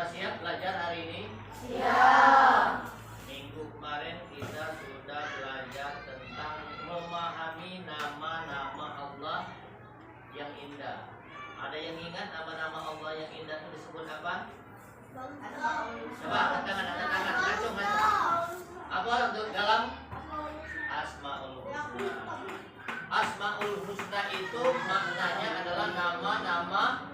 Sudah siap belajar hari ini? Siap. Minggu kemarin kita sudah belajar tentang memahami nama-nama Allah yang indah. Ada yang ingat nama-nama Allah yang indah itu disebut apa? Coba angkat tangan, ngacung. Apa untuk dalam Asmaul Husna? Asmaul Husna itu maknanya adalah nama-nama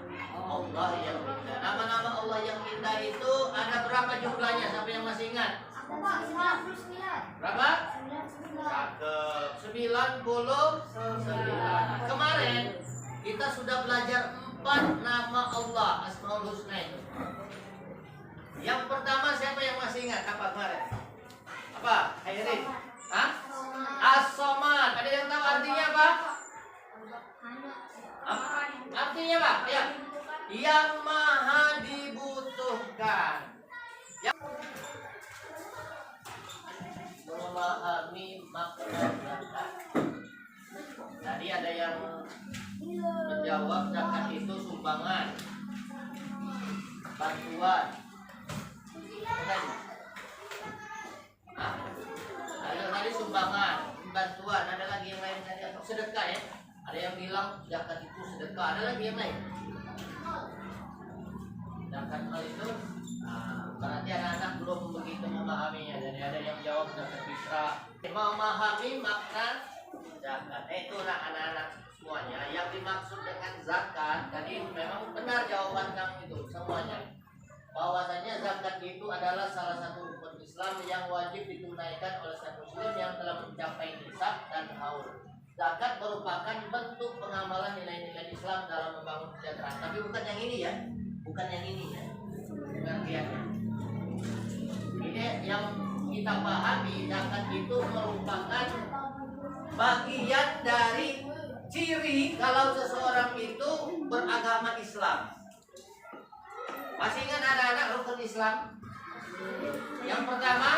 Allah yang indah. Nama-nama Allah yang indah itu ada berapa jumlahnya? Siapa yang masih ingat? Berapa? Cakep. 99. Kemarin kita sudah belajar 4 nama Allah Asmaul Husna itu. Yang pertama siapa yang masih ingat apa kemarin? Apa? Khairin? Hah? As-Somad. Ada yang tahu artinya apa? Artinya apa? Ya. Yang maha dibutuhkan. Yang memahami makna zakat. Tadi ada yang menjawab zakat itu sumbangan, bantuan. Ada tadi sumbangan, bantuan. Ada lagi yang lain tadi atau sedekah ya? Ada yang bilang zakat itu sedekah. Ada lagi yang lain. Zakat mal itu berarti anak-anak belum begitu memahaminya. Jadi ada yang jawab zakat fitrah. Memahami makna zakat. Itulah anak-anak semuanya. Yang dimaksud dengan zakat tadi memang benar jawaban kamu itu semuanya. Bahwasanya zakat itu adalah salah satu rukun Islam yang wajib ditunaikan oleh setiap muslim yang telah mencapai nisab dan haul. Zakat merupakan bentuk pengamalan nilai-nilai Islam dalam membangun kesejahteraan. Tapi bukan yang ini ya. Bukan yang ini ya. Pengertiannya. Ini yang kita pahami, zakat itu merupakan bagian dari ciri kalau seseorang itu beragama Islam. Masih ingat anak-anak rukun Islam? Yang pertama,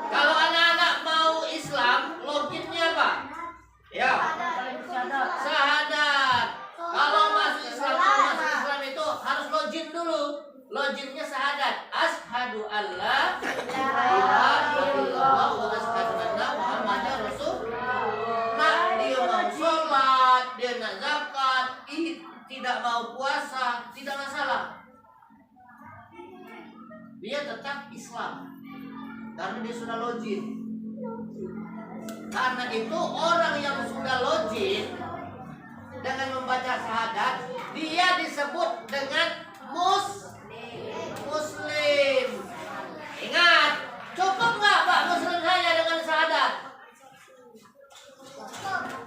kalau anak-anak mau Islam, loginnya apa? Ya, syahadat. Kalau masuk Islam itu harus login dulu. Loginnya syahadat. Asyhadu alla ilaha illallah wa asyhadu anna Muhammadar Rasulullah. Nah, dia mau sholat, dia nak zakat, tidak mau puasa, tidak masalah. Dia tetap Islam karena dia sudah login. Karena itu orang yang sudah login dengan membaca syahadat, dia disebut dengan Muslim. Ingat, cukup nggak Pak Muslim saya dengan syahadat?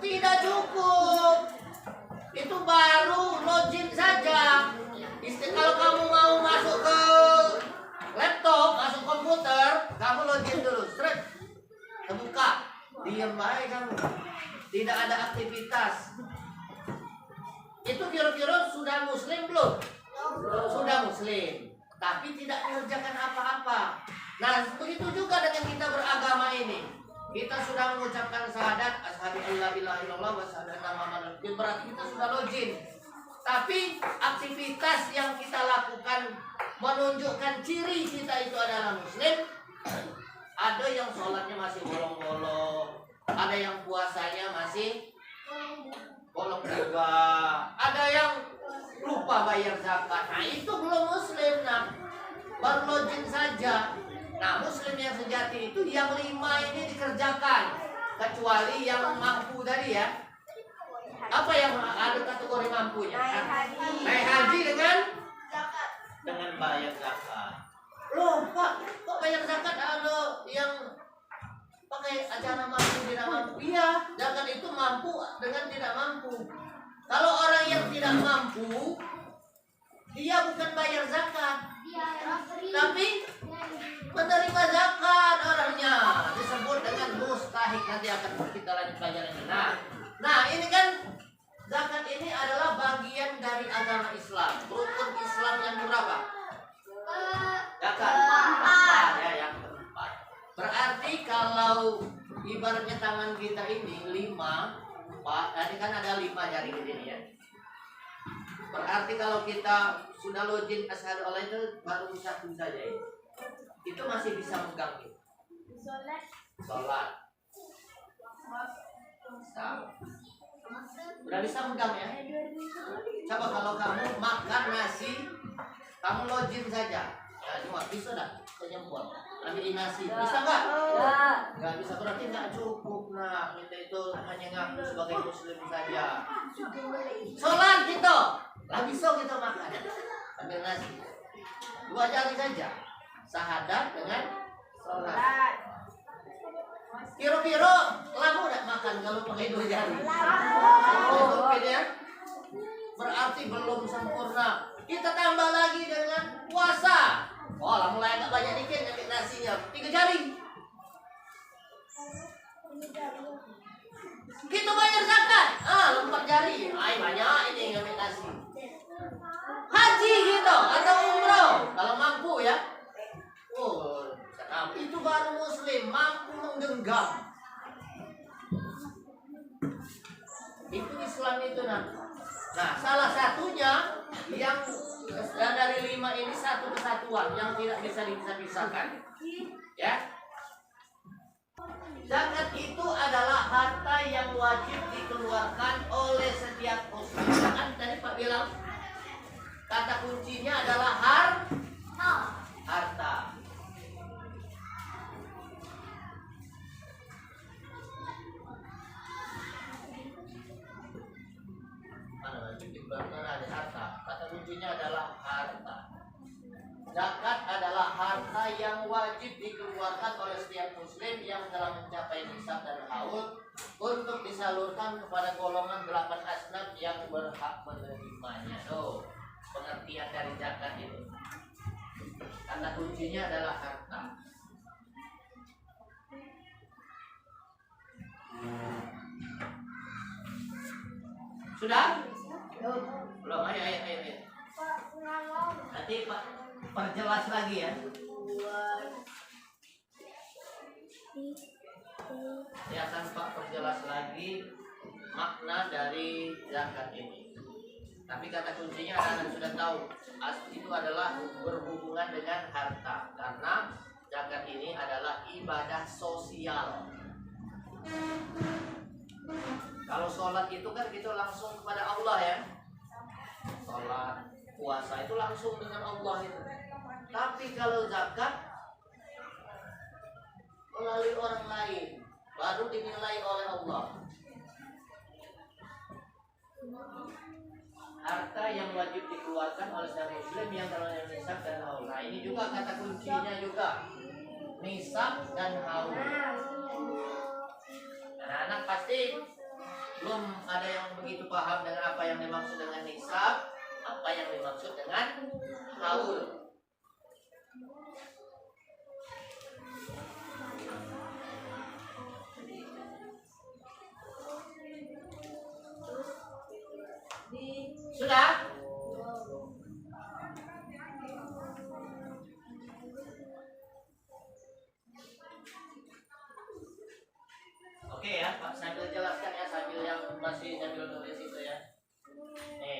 Tidak cukup. Itu baru login saja. Kalau kamu mau masuk ke laptop, masuk komputer, kamu login dulu, straight terbuka, diam baik kamu, tidak ada aktivitas. Itu kira-kira sudah muslim belum? Sudah muslim, tapi tidak mengerjakan apa-apa. Nah, begitu juga dengan kita beragama ini. Kita sudah mengucapkan syahadat asyhadu alla ilaha illallah wa asyhadu anna Muhammadar Rasulullah, berarti kita sudah login. Tapi aktivitas yang kita lakukan menunjukkan ciri kita itu adalah muslim. Ada yang sholatnya masih bolong-bolong, ada yang puasanya masih bolong juga, ada yang lupa bayar zakat. Nah, itu belum muslim, nah. Baru login saja. Nah, muslim yang sejati itu yang 5 ini dikerjakan, kecuali yang mampu tadi ya. Apa yang ada kategori mampunya? Naik haji dengan bayar zakat. Loh Pak, kok bayar zakat ada yang pakai acara mampu tidak mampu? Iya, zakat itu mampu dengan tidak mampu. Kalau orang yang tidak mampu, dia bukan bayar zakat, tapi menerima zakat orangnya, disebut dengan mustahik. Nanti akan kita lanjut pelajaran ini. Nah ini kan zakat ini adalah bagian dari agama Islam. Rukun Islam yang berapa? Zakat ya, yang keempat. Berarti kalau ibaratnya tangan kita ini 5, 4, tadi kan ada 5 jari di sini ya. Berarti kalau kita sudah login asyhadu alla itu baru satu saja ya. Itu masih bisa megang gitu. Sholat. Udah bisa megang ya. Coba kalau kamu makan nasi, kamu login saja. Ya cuma bisa dah, penyempol. Ambil nasi, bisa nggak? Nggak bisa, berarti nggak cukup. Nah, kita itu hanya ngaku sebagai muslim saja. Sholat gitu, lah bisa kita makan. Ambil nasi, 2 jari saja. Syahadat dengan sholat. Kira-kira lama udah makan kalau pakai 2 jari? Oke ya. Berarti belum sempurna. Kita tambah lagi dengan puasa. Oh, lah mulai agak banyak dikit ngambil nasinya. 3 jari. Kita bayar zakat. 4 jari. Ay, banyak ini ngambil nasi. Haji gitu atau umroh kalau mampu ya. Oh, itu baru muslim mampu menggenggam. Itu Islam itu nah, salah satunya yang dari 5 ini satu kesatuan yang tidak bisa dipisahkan. Ya. Zakat itu adalah harta yang wajib dikeluarkan oleh setiap muslim. Kan tadi Pak bilang kata kuncinya adalah harta. Ada harta. Kata kuncinya adalah harta. Zakat adalah harta yang wajib dikeluarkan oleh setiap muslim yang telah mencapai nisab dan haul untuk disalurkan kepada golongan 8 asnaf yang berhak menerimanya. Pengertian dari zakat itu. Kata kuncinya adalah harta. Sudah? Belum, ayo. Nanti Pak perjelas lagi ya. Saya akan Pak perjelas lagi makna dari zakat ini. Tapi kata kuncinya anak sudah tahu, itu adalah berhubungan dengan harta. Karena zakat ini adalah ibadah sosial. Kalau sholat itu kan kita langsung kepada Allah ya. Sholat, puasa itu langsung dengan Allah itu. Tapi kalau zakat melalui orang lain, baru dinilai oleh Allah. Harta yang wajib dikeluarkan oleh setiap muslim yang telah nisab dan haul. Nah ini juga kata kuncinya juga, nisab dan haul. Anak-anak pasti belum ada yang begitu paham dengan apa yang dimaksud dengan nisab, apa yang dimaksud dengan haul. Sudah? Oke ya, Pak, sambil jelaskan ya, sambil yang masih sambil nulis itu ya.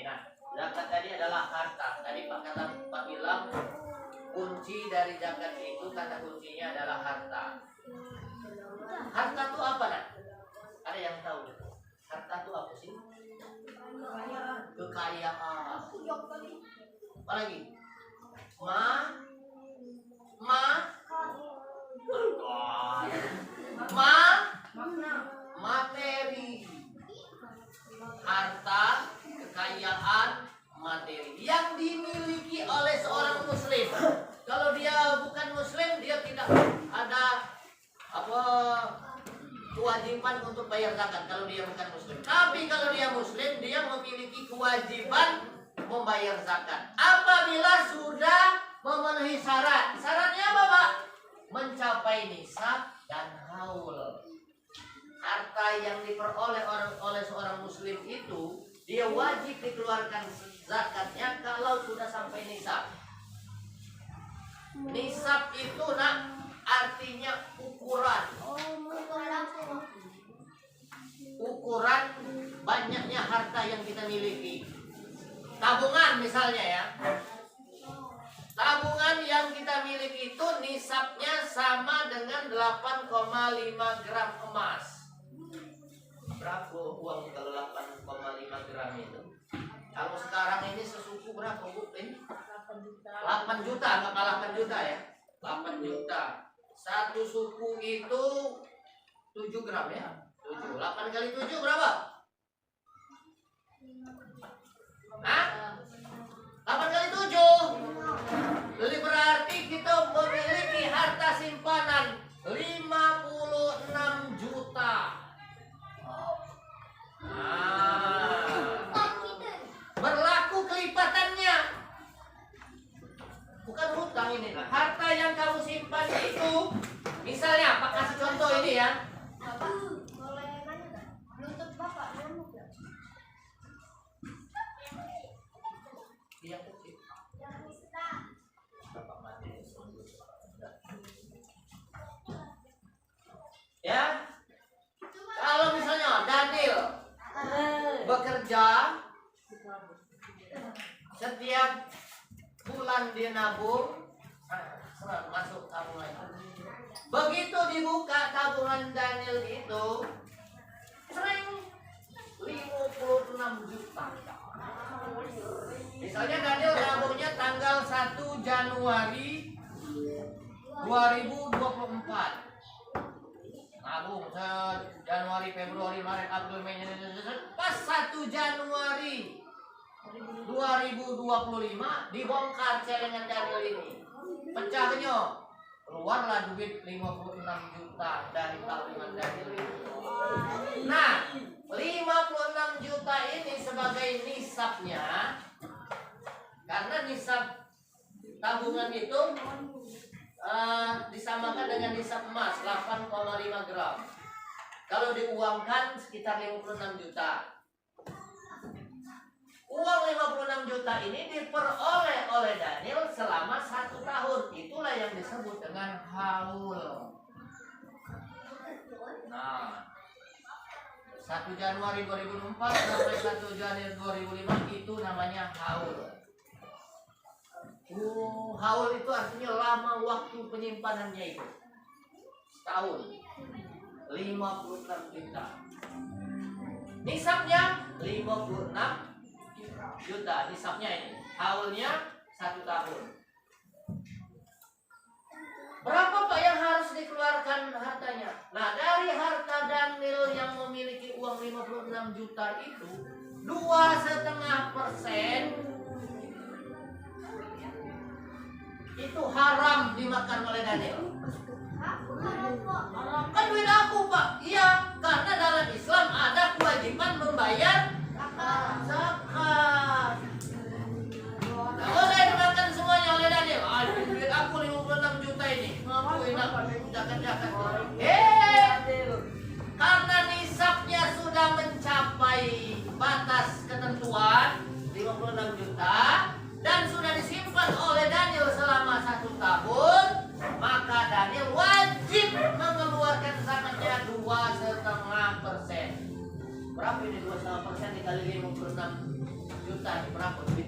Nah, zakat tadi adalah harta. Tadi Pak bilang kunci dari zakat itu, kata kuncinya adalah harta. Harta itu apa nak? Ada yang tahu? Harta itu apa sih? Kekayaan. Apa lagi? Materi. Harta, kekayaan, materi yang dimiliki oleh seorang muslim. Kalau dia bukan muslim, dia tidak ada kewajiban untuk bayar zakat kalau dia bukan muslim. Tapi kalau dia muslim, dia memiliki kewajiban membayar zakat apabila sudah memenuhi syarat. Syaratnya apa, Pak? Mencapai nisab dan haul. Harta yang diperoleh oleh seorang muslim itu, dia wajib dikeluarkan zakatnya kalau sudah sampai nisab. Nisab itu nak artinya ukuran banyaknya harta yang kita miliki. tabungan misalnya ya. Tabungan yang kita miliki itu nisabnya sama dengan 8,5 gram emas. Berapa uang kalau 8,5 gram itu? Kalau sekarang ini sesuku berapa Bu? 8 juta, nggak 8 juta ya? 8 juta. Satu suku itu 7 gram ya? 7. 8 kali 7 berapa? Hah? 8 kali 7. Jadi berarti kita memiliki harta simpanan 56 juta. Nah, berlaku kelipatannya. Bukan hutang ini lah. Harta yang kamu simpan itu, misalnya, Pak kasih contoh ini ya. Bapak, boleh nanya nggak? Nuntut Bapak, nyamuk nggak? Yang kecil. Yang bisa. Bapak mati. Ya, kalau misalnya Daniel bekerja setiap bulan dia nabung, masuk tabungan. Begitu dibuka tabungan Daniel itu, sering 56 juta. Misalnya Daniel nabungnya tanggal 1 Januari 2024. Nabung Januari, Februari, Maret, April, Mei, pas 1 Januari 2025 dibongkar celengan Daniel ini. Pecahnya keluarlah duit 56 juta dari tabungan Daniel ini. Nah, 56 juta ini sebagai nisabnya, karena nisab tabungan itu disamakan dengan nisab emas 8,5 gram. Kalau diuangkan sekitar 56 juta. Uang 56 juta ini diperoleh oleh Daniel selama 1 tahun. Itulah yang disebut dengan haul. Nah, 1 Januari 2004 sampai 1 Januari 2005 itu namanya haul. Haul itu artinya lama waktu penyimpanannya itu. Setahun. 56 juta. Nisabnya 56 juta. Nisabnya ini. Haulnya 1 tahun. Berapa Pak yang harus dikeluarkan hartanya? Nah, dari harta Daniel yang memiliki uang 56 juta itu 2,5% itu haram dimakan oleh Daniel. Haram kan duit aku Pak. Iya, karena dalam Islam ada kewajiban membayar zakat. Nah, boleh dimakan semuanya oleh Daniel. Duit aku 56 juta ini. Ngaku enak zakat-zakat. Karena nisabnya sudah mencapai batas ketentuan 56 juta dan sudah disimpan oleh Daniel selama 1 tahun, maka Daniel wajib mengeluarkan zakatnya 2,5%. Berapa ini 2,5% dikali 56 juta? Berapa duit?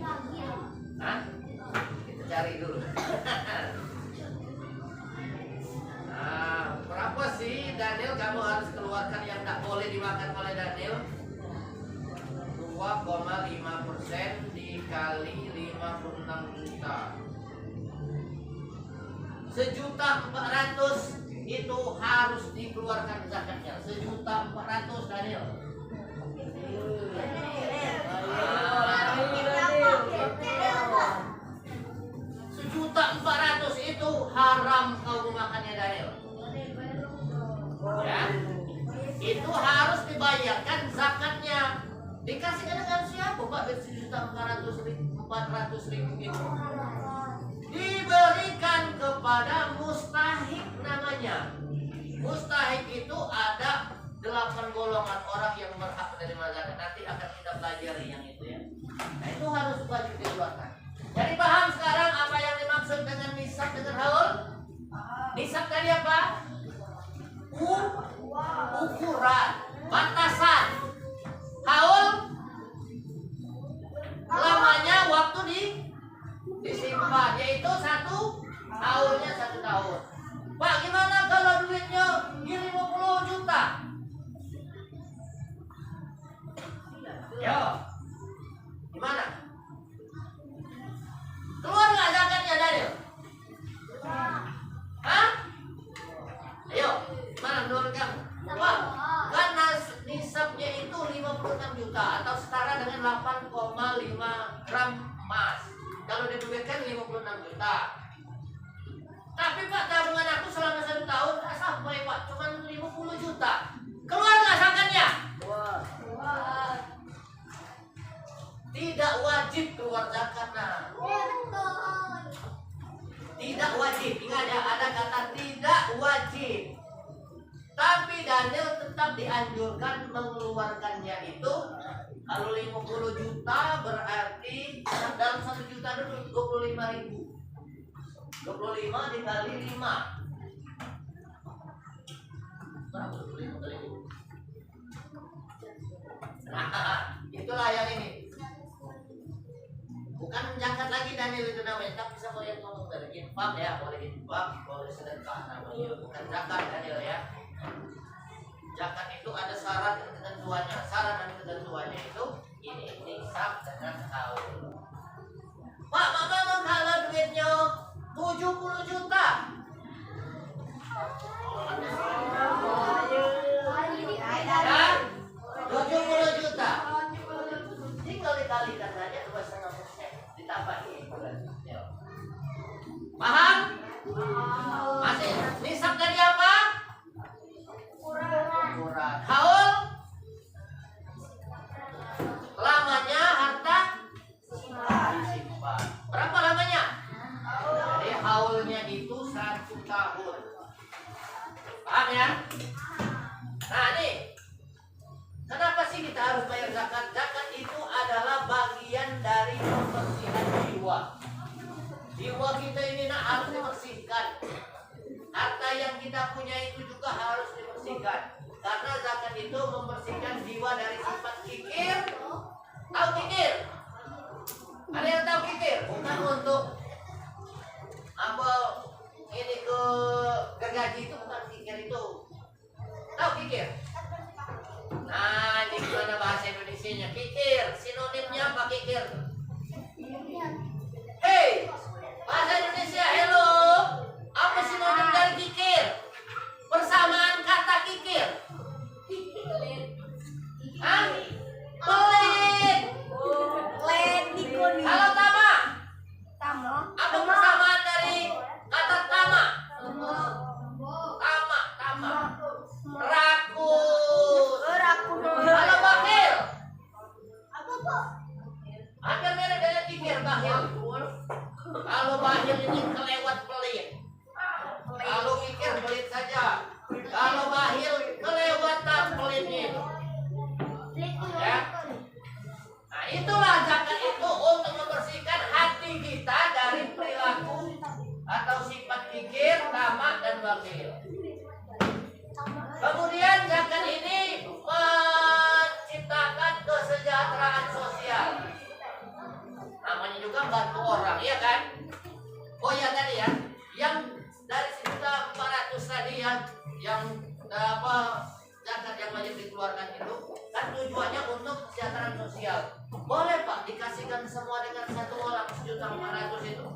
Hah? Kita cari dulu. Nah, berapa sih Daniel kamu harus keluarkan yang tak boleh dimakan oleh Daniel? 2,5% dikali 56 juta. 1.400.000 itu harus dikeluarkan zakatnya. 1.400.000 Daniel. 1.400.000 itu haram kau memakannya Daniel. Ya, itu harus dibayarkan zakatnya. Dikasihkan dengan siapa Pak? 1.400.000 itu diberikan kepada mustahik namanya. Mustahik itu ada 8 golongan orang yang berhak menerima zakat. Nanti akan kita pelajari yang itu ya. Nah, itu harus wajib dikeluarkan. Jadi paham sekarang apa yang dimaksud dengan nisab dengan haul? Nisab tadi apa? Ukuran, batasan. Haul lamanya disimpan, yaitu 1 tahunnya 1 tahun. Pak, gimana kalau duitnya di 50 juta? Yo, gimana? Keluar nggak zakatnya, Daniel? Hah? Ayo, gimana menurut kamu? Pak, karena nisabnya itu 56 juta atau setara dengan 8,5 gram emas. Kalau diduitkan 56 juta. Tapi Pak, tabungan aku selama 1 tahun tak sampai Pak, cuma 50 juta. Keluar nggak zakatnya? Tidak wajib keluar zakat. Nah, tidak wajib. Ingat ya, ada kata tidak wajib. Tapi Daniel tetap dianjurkan mengeluarkannya itu. Kalau 50 juta berarti dalam 1 juta itu 25.000. 25 dikali 5. Berapa 25 kali 5? Nah, itulah yang ini. Bukan zakat lagi Daniel itu namanya, tapi sama yang ngomong dari infak ya, boleh infak, boleh sedekah namanya. Bukan zakat Daniel ya. Zakat itu ada syarat dan ketentuannya. Syarat dan ketentuannya itu ini nisab dengan tahun. Pak, mama mau kalau duitnya 70 juta. Ya, 70 juta. Tinggal dikalikan saja 2,5%. Ditambahin. Paham? Masih nisab dari apa? Ukuran. Haul? Lamanya harta disimpan. Berapa lamanya? Jadi haulnya itu 1 tahun. Paham ya? Nah nih, kenapa sih kita harus bayar zakat? Zakat itu adalah bagian dari pembersihan jiwa. Jiwa kita ini harus dibersihkan. Harta yang kita punya itu juga harus dibersihkan. Karena zakat itu membersihkan jiwa dari sifat kikir. Tahu kikir? Ada yang tahu kikir? Bukan untuk apa ini ke gergaji itu, bukan kikir itu. Tahu kikir? Nah, ini gimana bahasa Indonesianya? Kikir, sinonimnya apa kikir? Hey, bahasa Indonesia, hello. Apa sinonim dari kikir? Persamaan kata kikir. Hah? Pelit. Halo Tama. Apa persamaan dari kata Tama? Tama. Rakus. Halo Bakil. Hampir mirip dengan kikir, Bakil. Kalau Bakil ini kelewat pelit. Kalau kikir pelit saja. Kalau Bakil kelewatan pelitnya itu. Ya. Nah, itulah zakat itu untuk membersihkan hati kita dari perilaku atau sifat kikir, tamak dan bakhil. Kemudian zakat ini menciptakan kesejahteraan sosial. Namanya juga bantu orang, ya kan? Oh ya tadi ya, yang dari 1.400 tadi yang zakat yang wajib dikeluarkan itu kan tujuannya untuk kesejahteraan sosial. Boleh Pak dikasihkan semua dengan 1 orang 1.400 itu?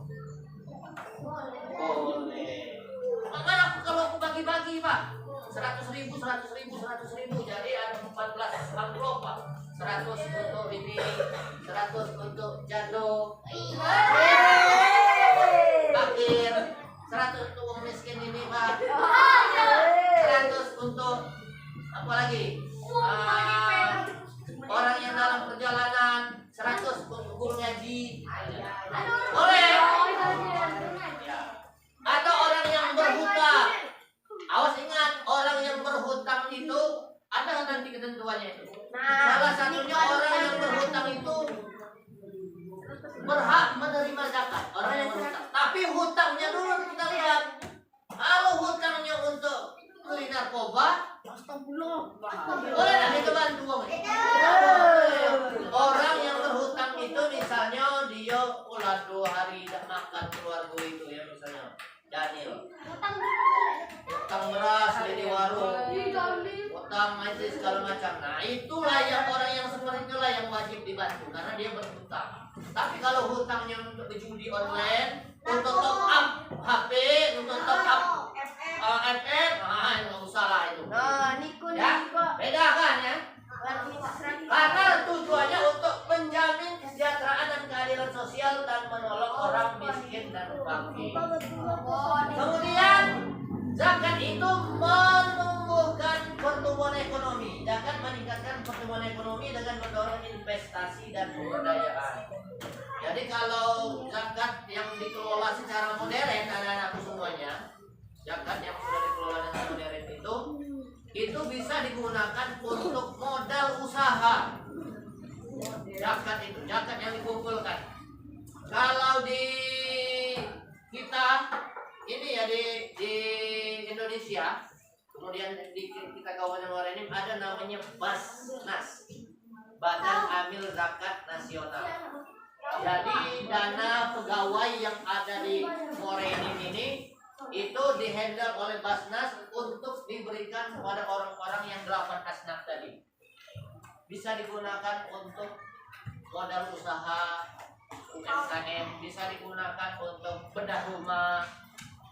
Boleh. Makanya kalau aku bagi-bagi Pak, 100.000, jadi ada 14 amplop Pak. 100 untuk ini, 100 untuk jando, fakir, 100 untuk orang miskin ini Pak, 100 untuk apa lagi? Orang yang dalam perjalanan, 100 untuk guru ngaji. Boleh? Atau orang yang berhutang. Awas ingat, orang yang berhutang itu ada nanti ketentuannya itu. Salah satunya orang yang berhutang itu berhak menerima zakat. segala macam. Nah, itulah yang orang yang seperti itulah yang wajib dibantu karena dia berhutang. Tapi kalau hutangnya untuk berjudi online, untuk top up HP, untuk top up FF, nah nggak usah lah itu. Nah, Niko Ya, beda kan ya? Karena tujuannya untuk menjamin kesejahteraan dan keadilan sosial dan menolong orang miskin dan fakir. Kemudian zakat itu menumbuhkan pertumbuhan ekonomi. Zakat meningkatkan pertumbuhan ekonomi dengan mendorong investasi dan pemberdayaan. Jadi kalau zakat yang dikelola secara modern, anak-anakku semuanya, zakat yang sudah dikelola dengan modern itu bisa digunakan untuk modal usaha. Zakat itu, zakat yang dikumpulkan. Kalau di kita ini ya di Indonesia, kemudian di kita kawasan ini ada namanya Basnas, Badan Amil Zakat Nasional. Jadi dana pegawai yang ada di Morenin ini itu dihandle oleh Basnas untuk diberikan kepada orang-orang yang 8 asnaf tadi. Bisa digunakan untuk modal usaha UMKM, bisa digunakan untuk bedah rumah,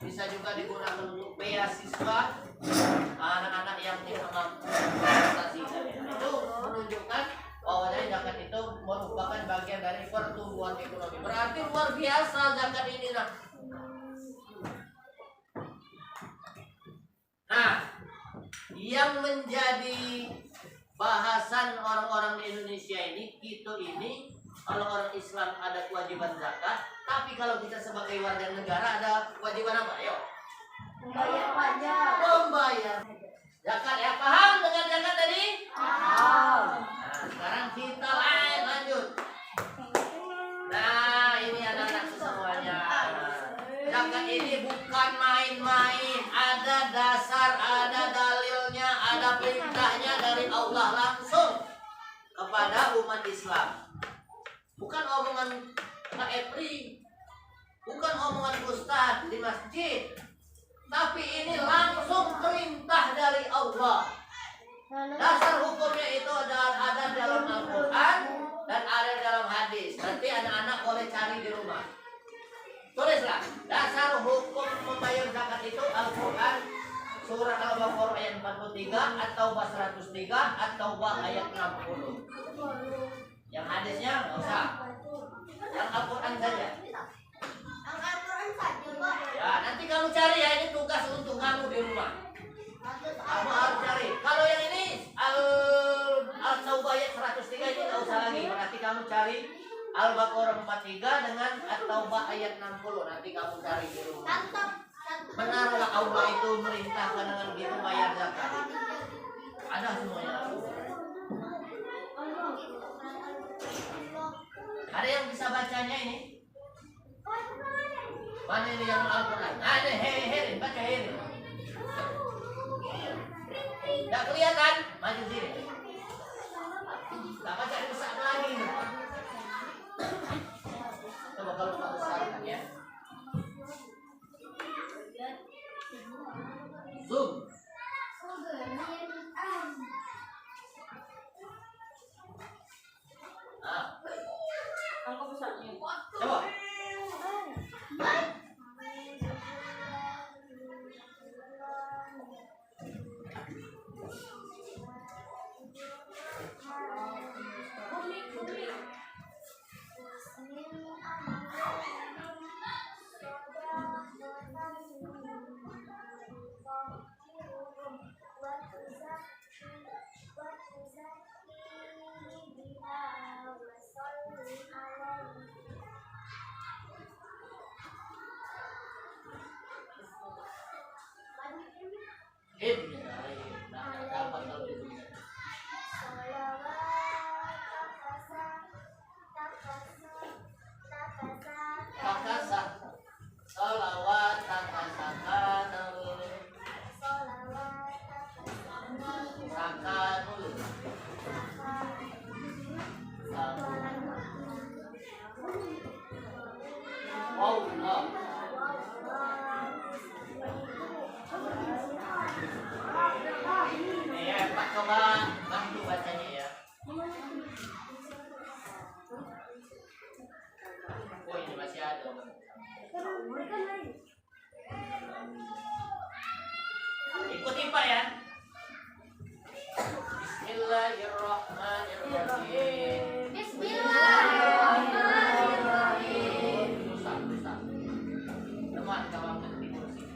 bisa juga digunakan untuk beasiswa anak-anak yang tidak mampu investasi. Itu menunjukkan bahwa zakat itu merupakan bagian dari pertumbuhan ekonomi. Berarti luar biasa zakat ini nah. Nah, yang menjadi bahasan orang-orang di Indonesia ini, kita ini, kalau orang Islam ada kewajiban zakat, tapi kalau kita sebagai warga negara ada kewajiban apa? Ayo. Membayar pajak. Membayar zakat. Ya paham dengan zakat tadi? Paham. Nah, sekarang kita lanjut. Nah, ini anak-anak semuanya. Zakat ini bukan main-main, ada dasar, ada dalilnya, ada perintahnya dari Allah langsung kepada umat Islam. Bukan omongan Pak Epri, bukan omongan Ustadz di masjid, tapi ini langsung perintah dari Allah. Dasar hukumnya itu ada dalam Al-Quran dan ada dalam hadis. Nanti anak-anak boleh cari di rumah. Tulislah, dasar hukum membayar zakat itu Al-Quran surah Al-Baqarah ayat 43 atau 103 atau ayat 60. Yang hadisnya nggak usah, yang Al-Quran saja. Al-Quran saja, Pak. Ya, nanti kamu cari ya, ini tugas untuk kamu di rumah. Kamu harus cari. Kalau yang ini Al-Taubah ayat 103 ini nggak usah lagi. Berarti kamu cari Al-Baqarah 43 dengan At-Taubah ayat 60. Nanti kamu cari di rumah. Benarkah Allah itu merintahkan dengan gitu bayar zakat? Ada semuanya. Ada yang bisa bacanya ini? Mana ini yang Al-Quran? Ada Herin, baca Herin. Tidak kelihatan? Maju sini. Tak baca besar lagi. Coba kalau tak besarkan ya. Zoom. Angka besarnya. Coba. Ikut IPA ya. Bismillahirrahmanirrahim. Bismillahirrahmanirrahim. Rusak. Teman kawan tidur sih.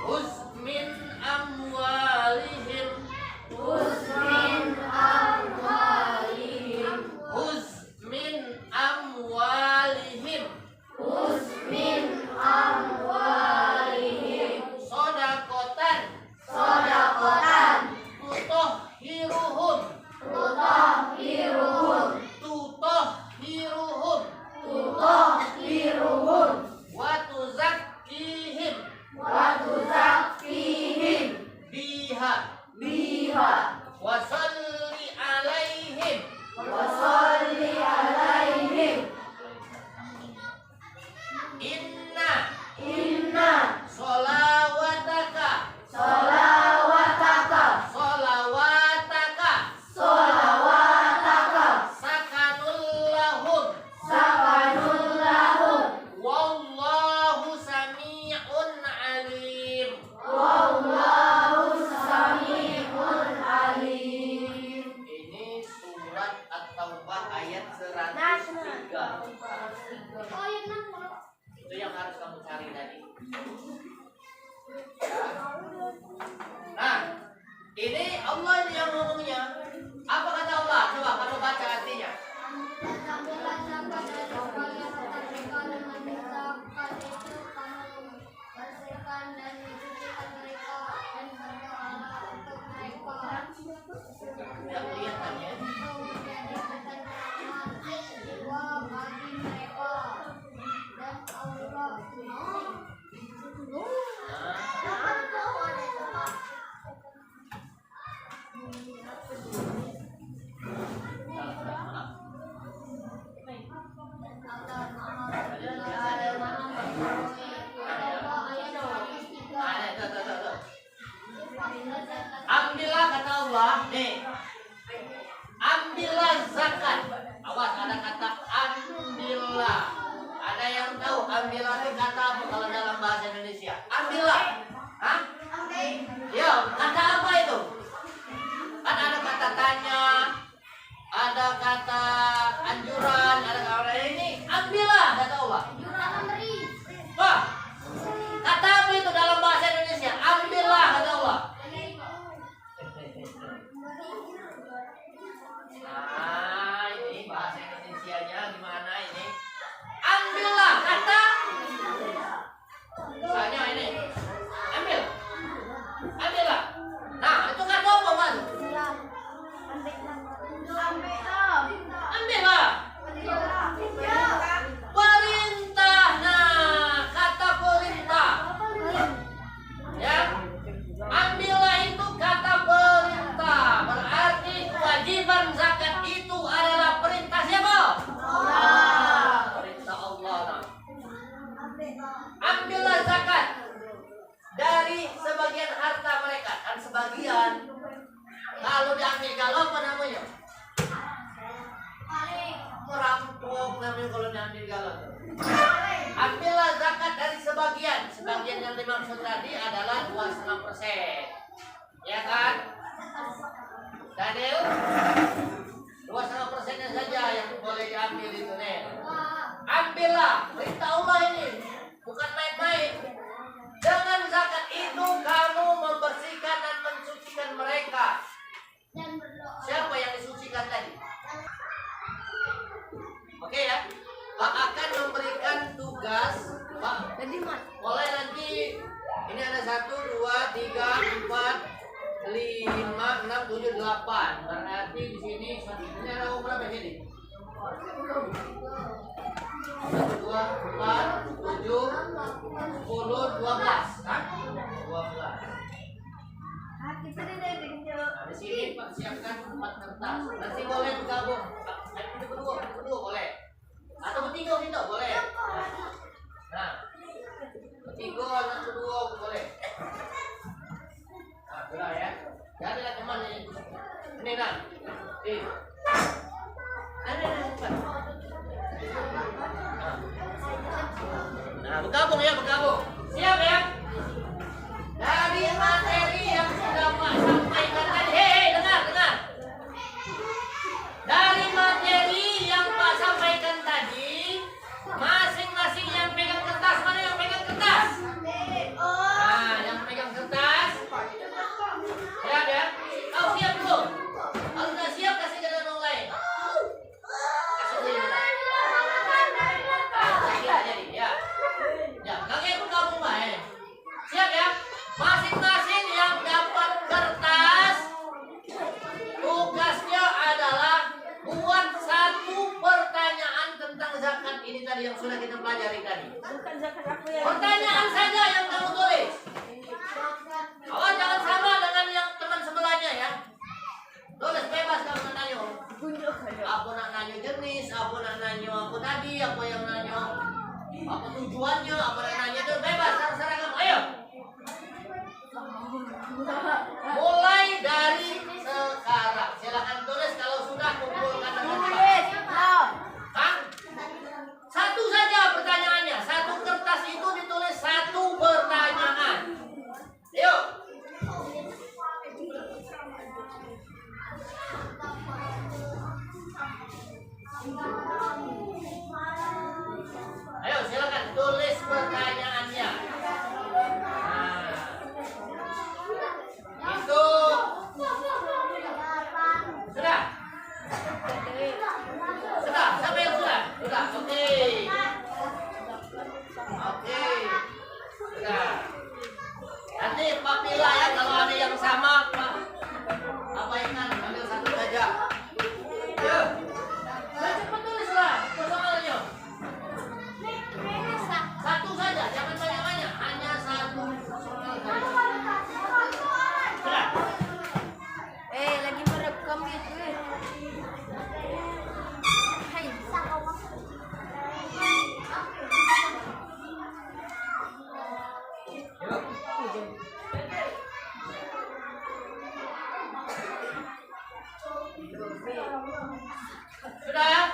Uz min amwalihim. Uz min amwalihim. Uz min amwalihim. Uz min amwalihim. Sodakotan. Sodakotan. Tutahhiruhum. Tutahhiruhum. Tutahhiruhum. Tutahhiruhum. Wa tuzakkihim. Wa tuzakkihim. Biha. Biha. Wa salli alaihim. Wa salli alaihim. Inna Solawataka. solawataka. Solawataka. Solawataka. Sakanul lahum. Sakanun lahum. Wallahu sami'un alim. Wallahu sami'un alim. Ini surat At-Taubah ayat 103. Oh, ayat 60. Itu yang harus kamu cari tadi. Nah, ini Allah ini yang ngomongnya. Apa kata Allah? Coba kamu baca artinya. Ambillah zakat dari kalian mereka dengan zakat itu kamu bersihkan dan mensucikan mereka dan berdoalah untuk mereka. Tidak kelihatannya. Itu menjadi ketenangan jiwa bagi mereka dan Allah. Ambillah kata Allah, nih. Ambillah zakat. Awas ada kata ambillah. Ada yang tahu ambillah itu kata apa kalau dalam bahasa Indonesia? Ambillah. Hah? Ya, kata apa itu? Kan ada kata tanya, ada kata anjuran, ada kata ini. Ambillah kata Allah. Wah, kata apa itu dalam bahasa Indonesia? Ambillah kata Allah. Nah, ini bahasa Indonesianya gimana ini? Ambillah kata. Misalnya ini, ambil, ambillah. Nah, itu kata apa mas? Ambillah. Perintah. Nah, kata perintah. Ya, ambillah itu kata perintah. Berarti kewajiban zakat itu adalah perintah siapa? Perintah Allah. Nah. Ambillah zakat dari sebagian harta mereka. Kan sebagian. Kalau diambil kalau apa namanya? Merampok namanya kalau diambil kalau. Ambillah zakat dari sebagian. Sebagian yang dimaksud tadi adalah 2,5%. Ya kan? Daniel? 2,5%-nya saja yang boleh diambil itu nih. Ambillah, perintah Allah ini. Bukan main-main. Dengan zakat itu kamu membersihkan dan mensucikan mereka. Siapa yang disucikan tadi? Oke ya. Pak akan memberikan tugas. Pak, mulai nanti ini ada 1, 2, 3, 4, 5, 6, 7, 8. Berarti di sini ini ada berapa sini? 1, 2, 4, 7, 10, 12. Kan? 12. Nah, di sini Pak siapkan 4 kertas. Nanti boleh bergabung. Itu berdua boleh. Atau bertiga gitu boleh. Nah, bertiga atau berdua boleh. Nah, sudah ya. Jadilah teman ini. Ini nah. Ada cepat. Nah, bergabung ya, bergabung. Siap ya? Dari materi Pertanyaan saja yang kamu tulis. Awas jangan sama dengan yang teman sebelahnya ya. Tulis bebas kamu nanya. Aku nak nanya jenis, aku nak nanya apa tadi, apa yang nanya, apa tujuannya, apa yang nanya itu bebas terserah kamu. Ayo. Mulai dari sekarang. Silakan tulis kalau sudah kumpulkan dengan baik. Kang, satu saja pertanyaannya. Satu kertas itu ditulis satu pertanyaan. Yuk. Ayo silakan tulis pertanyaannya. Nah, itu sudah. Sudah, siapa yang sudah? Sudah, oke. Oke. Sudah. Nanti Pak pilih ya kalau ada yang sama Pak. Abaikan, ambil satu saja. Yuk. Cepat tulislah persoalannya. Satu saja, jangan banyak-banyak. Hanya satu soal saja. Sudah. Lagi merekam itu. Sudah?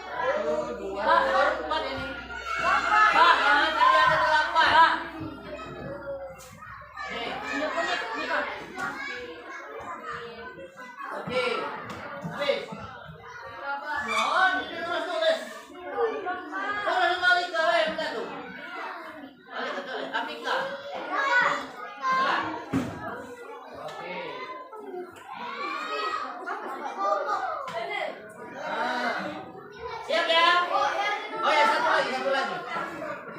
Satu, dua, empat ini. Pak, jangan tadi ada 8. Oke. Habis. Mohon, ini terus tulis. Terus balik ke minta tuh. Balik ke tulis. Apika. Sudah. Oke. Siap ya? Oh ya, satu lagi.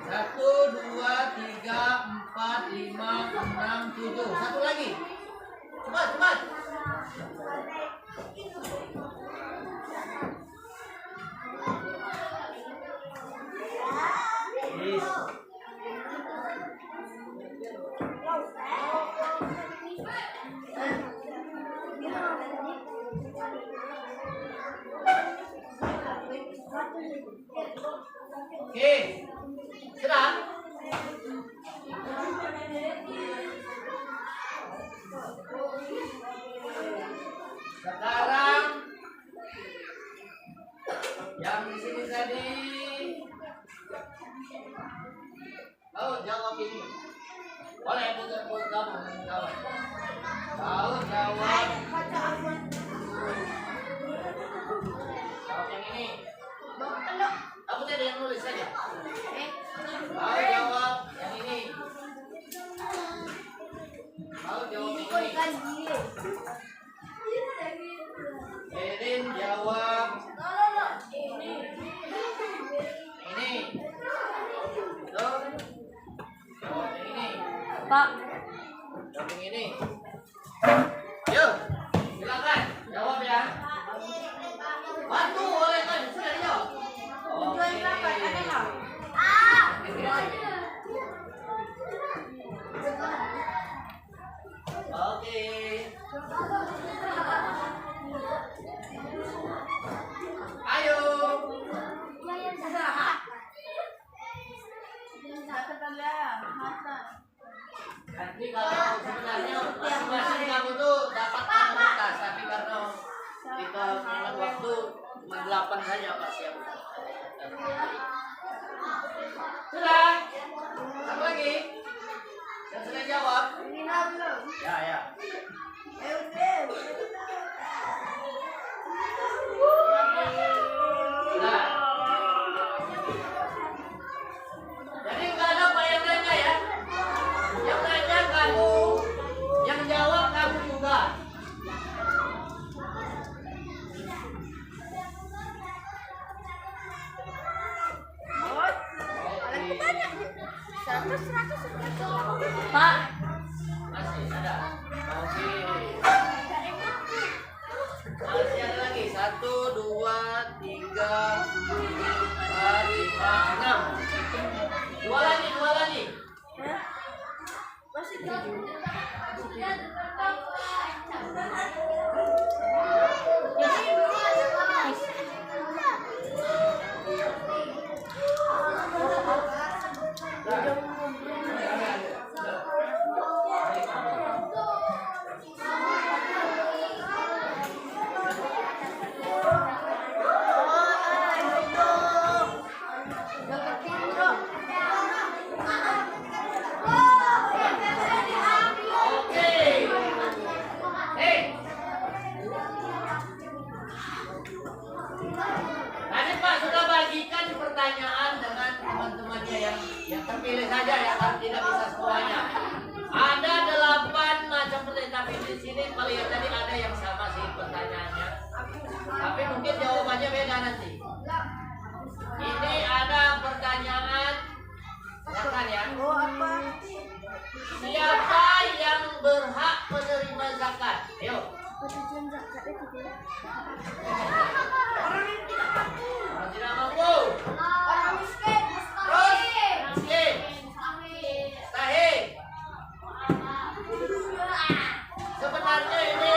1, 2, 3, 4, 5, 6, 7. Satu lagi. Cepat. Yes. Oke. Sudah? Sekarang yang di sini tadi jawab ini. Boleh buat kamu jawab. Jawab. Jawab yang ini. Kamu tadi yang nulis saja. Jawab yang ini. Jawab yang ini. Erin jawab ini. Tuh. Jawab yang ini. Pak. Jawab yang ini. Yuk, silakan jawab ya. Bantu oleh kan sudah dijawab. Oke. Ayo. Nanti kalau sebenarnya masing-masing kamu tuh dapat komunitas, tapi karena kita mengingat waktu cuma 8 saja Pak siap. Sudah? Satu lagi? Yang sudah jawab? Ya. Nah. Jadi nggak ada Pak yang nanya ya? Yang nanya kamu, yang jawab kamu juga. Pak. Masih ada. Oke. Masih ada lagi. 1, 2, 3, 4, 5, 6. Dua lagi. Masih jauh. Oke. Tadi Pak sudah bagikan pertanyaan dengan teman-temannya yang terpilih saja ya, kan tidak bisa semuanya. Ada 8 macam pertanyaan, tapi di sini melihat tadi ada yang sama sih pertanyaannya. Tapi mungkin jawabannya beda nanti. Ini ada pertanyaan, silakan ya. Siapa yang berhak menerima zakat? Ayo. Orang tidak mampu. Orang miskin, Terus miskin. Mustahil. Sebenarnya ini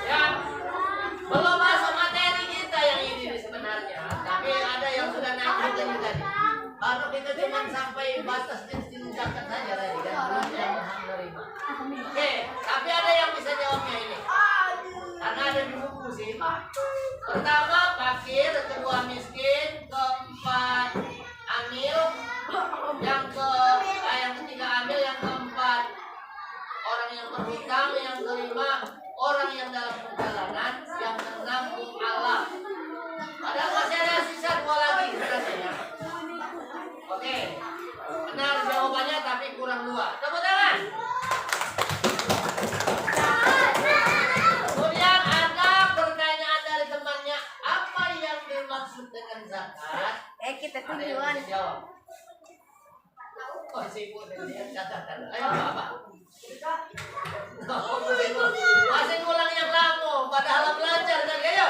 yang belum masuk materi kita yang ini sebenarnya, tapi ada yang sudah naik juga nih tadi. Baru kita cuma sampai batas jenis zakat saja tadi kan, belum yang berhak menerima. Oke, tapi ada yang bisa jawabnya ini. Karena ada di buku sih. Pertama fakir, kedua miskin, keempat amil, yang ketiga amil, yang keempat orang yang berhutang, yang kelima orang yang dalam perjalanan, yang keenam mu'alaf. Padahal masih ada sisa 2 lagi sebenarnya. Oke, benar jawabannya tapi kurang 2. Tepuk tangan. Kemudian ada pertanyaan dari temannya, apa yang dimaksud dengan zakat? kita Ada yang tujuan. bisa jawab? Oh, sibuk dengan catatan. Ayo apa? Masih ngulang yang lama, padahal belajar dan ayo.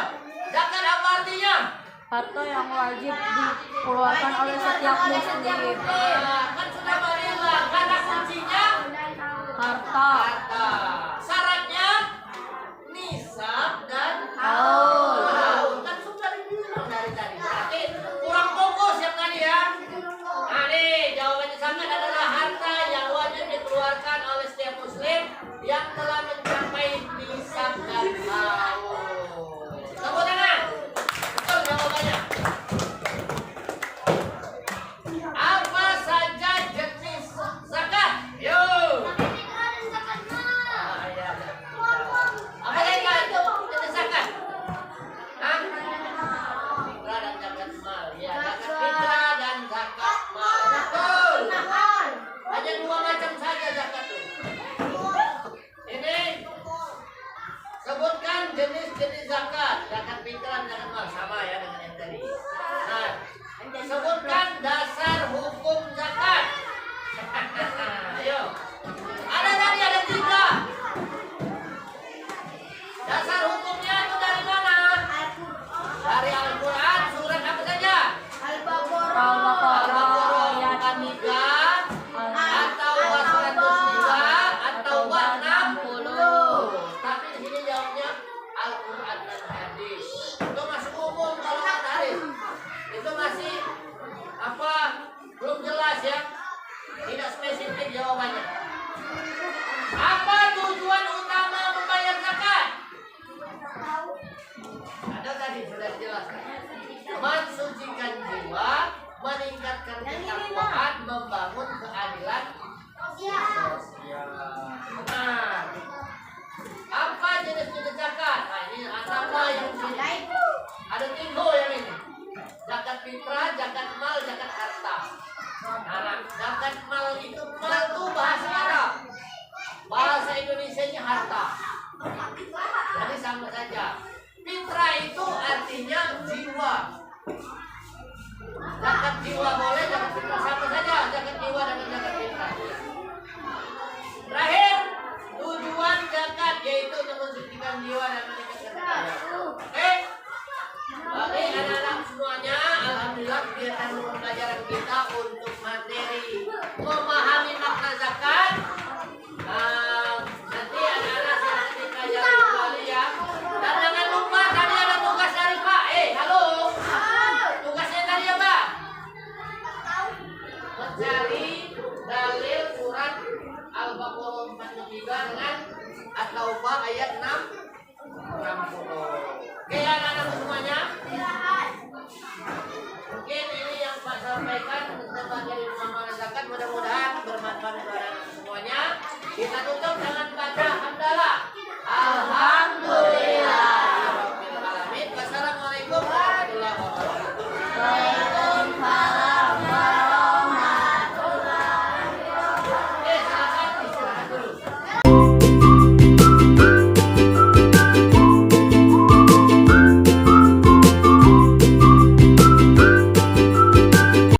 Zakat apa artinya? Harta yang wajib dikeluarkan oleh setiap muslim. Kan sudah bilang, kata kuncinya Harta. harta. Syaratnya nisab dan Haul. haul. Kan sudah dibilang dari tadi. Berarti kurang fokus yang tadi ya. Nah nih jawabannya zakat adalah harta yang wajib dikeluarkan oleh setiap muslim yang telah mencapai nisab dan haul. Tepuk tangan. Betul jawabannya. Apa saja jenis zakat? Yuk. Ah, iya, iya. Apa lagi itu jenis zakat? Hah? Fitrah dan zakat mal. Ya, zakat fitrah dan zakat mal. Betul. Hanya 2 macam saja zakat itu. Ini sebutkan jenis-jenis zakat. Zakat fitrah dan zakat mal sama ya dengan yang tadi. Nah, sebutkan dasar hukum zakat. Ayo. Ada 3. Dasar hukumnya itu dari mana? Dari Al-Quran, surat apa saja? Al-Baqarah ayat 3 atau 103 atau 60. Tapi di sini jawabnya Al-Quran dan hadis. Itu masih umum kalau kata hadis. Itu masih apa? Belum jelas ya. Tidak spesifik jawabannya. Apa tujuan utama membayar zakat? Ada tadi sudah dijelaskan. Mensucikan jiwa, meningkatkan ketakwaan, membangun keadilan sosial. Benar. Apa jenis-jenis zakat? Nah ini apa yang sini? Ada 3 yang ini. Zakat fitrah, zakat mal, zakat harta. Nah, zakat mal itu bahasa Arab. Bahasa Indonesianya harta. Jadi sama saja. Fitrah itu artinya jiwa. Zakat jiwa boleh, zakat fitrah sama saja. Zakat jiwa dan zakat fitrah. Terakhir, tujuan zakat yaitu untuk mensucikan jiwa dan meningkatkan kekayaan. Oke? Bagi anak-anak semuanya, alhamdulillah kegiatan pembelajaran kita untuk materi dari dalil surat Al-Baqarah 43 dengan At-Taubah ayat 60. Oke, anak-anak semuanya. Mungkin ini yang Pak sampaikan tentang bagian mamalan zakat, mudah-mudahan bermanfaat untuk anak-anak semuanya. Kita tutup